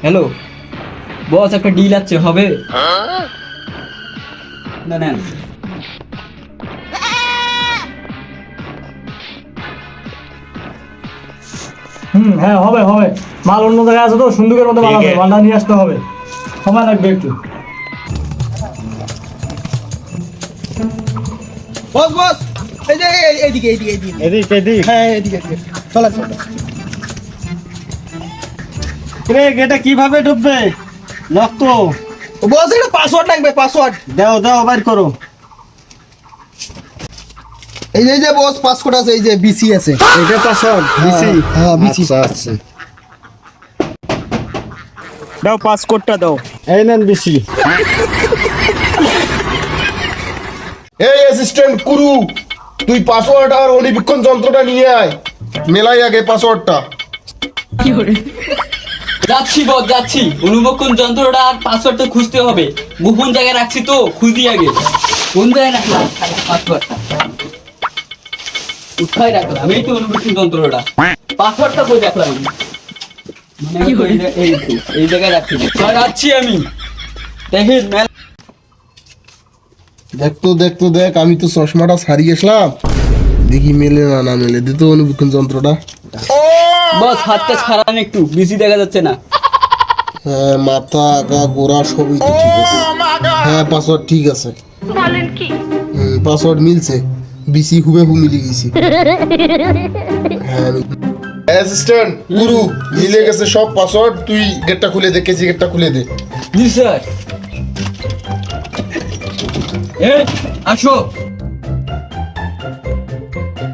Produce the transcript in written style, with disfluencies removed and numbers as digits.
Hello boss, একটা deal আছে, হবে? না না হ্যাঁ হবে হবে। মাল অন্য জায়গায় আছে তো, সুন্দুকের মধ্যে মাল আছে, মালটা নিয়ে আসতে হবে, সময় লাগবে একটু। বস বস, এই যে এইদিকে এইদিকে এইদিকে এদিক হ্যাঁ এইদিকে এইদিকে চলো চলো। রে গেটে কিভাবে ঢুকবে? লক তো। বস এটা পাসওয়ার্ড লাগবে, পাসওয়ার্ড। দাও বাইর করো। এই যে বস পাসওয়ার্ড আছে, এই যে বিসি আছে। এটা পাসওয়ার্ড বিসি, হ্যাঁ বিসি। আচ্ছা দাও, পাসকোডটা দাও। এই নেন বিসি। এই অ্যাসিস্ট্যান্ট কুরু, তুই পাসওয়ার্ড আর অণুবীক্ষণ যন্ত্রটা নিয়ে আয়। মেলাই আগে পাসওয়ার্ডটা। যাচ্ছি বস, যাচ্ছি। অনুবক্ষণ যন্ত্রটা আর পাসওয়ার্ডটা খুঁজতে হবে, গোপন জায়গায় রাখছি তো, খুঁজি আগে। কোন জায়গায় রাখলাম পাসওয়ার্ডটা? কোথায় রাখলাম? এই তো অনুবক্ষণ যন্ত্রটা। পাসওয়ার্ডটা কই রাখলাম আমি? মানে এই জায়গায় রাখছি। যাচ্ছি আমি, দেখেন দেখ আমি তো চশমাটা ছাড়িয়ে আসলাম, দেখি মেলে না মেলে। দে তো অণুবীক্ষণ যন্ত্রটা। বস, হাতটা ছাড়ান একটু, বেশি দেখা যাচ্ছে না। হ্যাঁ, মাথা আগা গোড়া সবই তো ঠিক আছে। হ্যাঁ পাসওয়ার্ড ঠিক আছে। পাসওয়ার্ড মিলছে, বিসি হুবেহু মিলে গেছি। হ্যাঁ অ্যাসিস্ট্যান্ট গুরু, মিলে গেছে সব পাসওয়ার্ড। তুই গেটটা খুলে দে, কেজি গেটটা খুলে দে। জি স্যার। আসো।